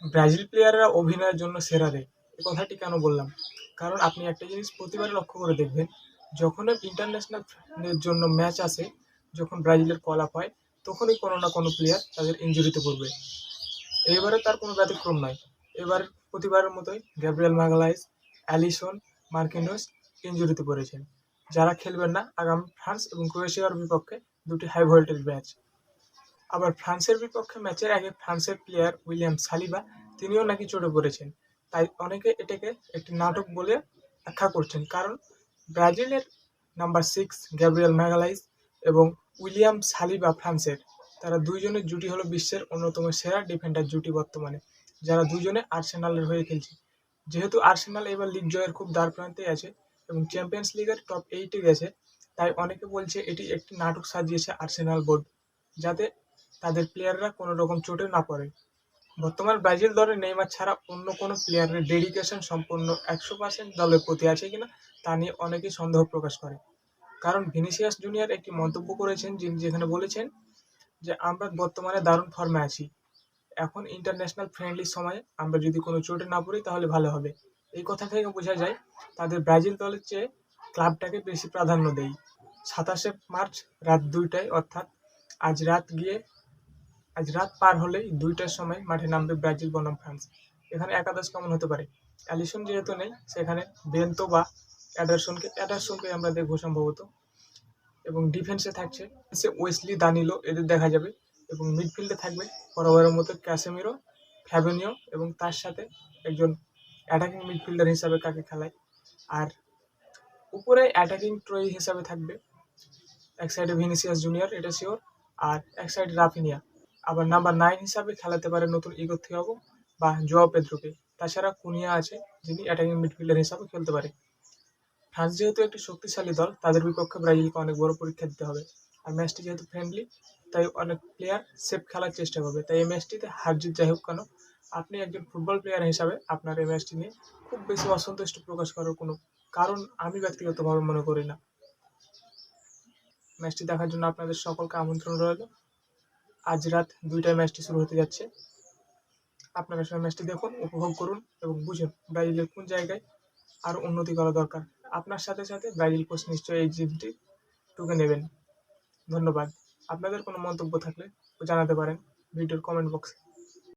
Brazil প্লেয়াররা অভিনয়ের জন্য সেরা রে। এ কথাটি কেন বললাম? কারণ আপনি একটা জিনিস প্রতিবারে লক্ষ্য করে দেখবেন, যখনই ইন্টারন্যাশনাল এর জন্য ম্যাচ আসে, যখন ব্রাজিলের কল আপ হয়, তখনই কোনো না কোনো প্লেয়ার তাদের ইনজুরিতে পড়বে। এইবারে তার কোনো ব্যতিক্রম নয়। এবার প্রতিবারের মতোই গ্যাব্রিয়েল মাগালাইস, অ্যালিসন, মার্কিনিউস ইনজুরিতে পড়েছেন, যারা খেলবেন না আগামী ফ্রান্স এবং ক্রোয়েশিয়ার বিপক্ষে দুটি হাই ভোল্টেজ ম্যাচ। আবার ফ্রান্সের বিপক্ষে ম্যাচের আগে ফ্রান্সের প্লেয়ার উইলিয়াম সালিবা তিনিও নাকি চোটে পড়েছেন। তাই অনেকে এটাকে একটি নাটক বলে ব্যাখ্যা করছেন, কারণ ব্রাজিলের নাম্বার 6 গ্যাব্রিয়েল ম্যাগালাইস এবং উইলিয়াম সালিবা ফ্রান্সের, তারা দুইজনের জুটি হলো বিশ্বের অন্যতম সেরা ডিফেন্ডার জুটি বর্তমানে, যারা দুজনে আর্সেনালের হয়ে খেলছে। যেহেতু আর্সেনাল এবার লিগ জয়ের খুব দ্বারপ্রান্তে আছে এবং চ্যাম্পিয়ন্স লিগের টপ 8-এ গেছে, তাই অনেকে বলছে এটি একটি নাটক সাজিয়েছে আর্সেনাল বোর্ড, যাতে তাদের প্লেয়াররা কোনো রকম চোটে না পড়ে। বর্তমান ব্রাজিল দলে নেইমার ছাড়া অন্য কোনো প্লেয়ারের ডেডিকেশন সম্পূর্ণ 100% দলের প্রতি আছে কিনা তা নিয়ে অনেকেই সন্দেহ প্রকাশ করে। কারণ ভিনিসিয়াস জুনিয়র একটি মন্তব্য করেছেন, যিনি যেখানে বলেছেন যে আমরা বর্তমানে দারুণ ফর্মে আছি, এখন ইন্টারন্যাশনাল ফ্রেন্ডলির সময়ে আমরা যদি কোনো চোটে না পড়ি তাহলে ভালো হবে। এই কথা থেকে বোঝা যায় তাদের ব্রাজিল দলের চেয়ে ক্লাবটাকে বেশি প্রাধান্য দেয়। 27শে মার্চ রাত 2টায়, অর্থাৎ আজ রাত গিয়ে আজ রাত পার হলেই 2টার সময় মাঠে নামবে ব্রাজিল বনাম ফ্রান্স। এখানে একাদশ কেমন হতে পারে? অ্যালিসন যেহেতু নেই, সেখানে বেন্তো বা অ্যাডারসনকে আমরা দেখবো সম্ভবত। এবং ডিফেন্সে থাকছে ওয়েসলি, দানিলো এদের দেখা যাবে। এবং মিডফিল্ডে থাকবে বরাবরের মতো ক্যাসেমিরো, ফ্যাবিনিও এবং তার সাথে একজন অ্যাটাকিং মিডফিল্ডার হিসাবে কাকে খেলায়। আর উপরে অ্যাটাকিং ট্রয়ি হিসাবে থাকবে এক সাইডে ভিনিসিয়াস জুনিয়র, এটা শিওর, আর এক সাইডে রাফিনিয়া। আবার নাম্বার 9 হিসাবে খেলাতে পারে নতুন ইগোর থিয়াগো বা জোয়াও পেদ্রোকে। তাছাড়া কুনিয়া আছে, যিনি অ্যাটাকিং মিডফিল্ডার হিসাবে খেলতে পারে। ফ্রান্স যেহেতু একটি শক্তিশালী দল, তাদের বিপক্ষে ব্রাজিলকে অনেক বড় পরীক্ষা দিতে হবে। আর ম্যাচটি যেহেতু ফ্রেন্ডলি, তাই অনেক প্লেয়ার সেফ খেলার চেষ্টা করবে। তাই এই ম্যাচটিতে হার জিত যাই হোক কেন, আপনি একজন ফুটবল প্লেয়ার হিসাবে আপনার এই ম্যাচটি নিয়ে খুব বেশি অসন্তুষ্ট প্রকাশ করার কোনো কারণ আমি ব্যক্তিগতভাবে মনে করি না। ম্যাচটি দেখার জন্য আপনাদের সকলকে আমন্ত্রণ রইল। আজ রাত 2টায় ম্যাচটি শুরু হতে যাচ্ছে। আপনারা সবাই ম্যাচটি দেখুন, উপভোগ করুন এবং বুঝুন ব্রাজিলের কোন জায়গায় আরও উন্নতি করা দরকার। আপনার সাথে সাথে ব্রাজিল কোচ নিশ্চয়ই এই জিতটি টুকে নেবেন। ধন্যবাদ। আপনাদের কোনো মন্তব্য থাকলে জানাতে পারেন ভিডিওর কমেন্ট বক্সে।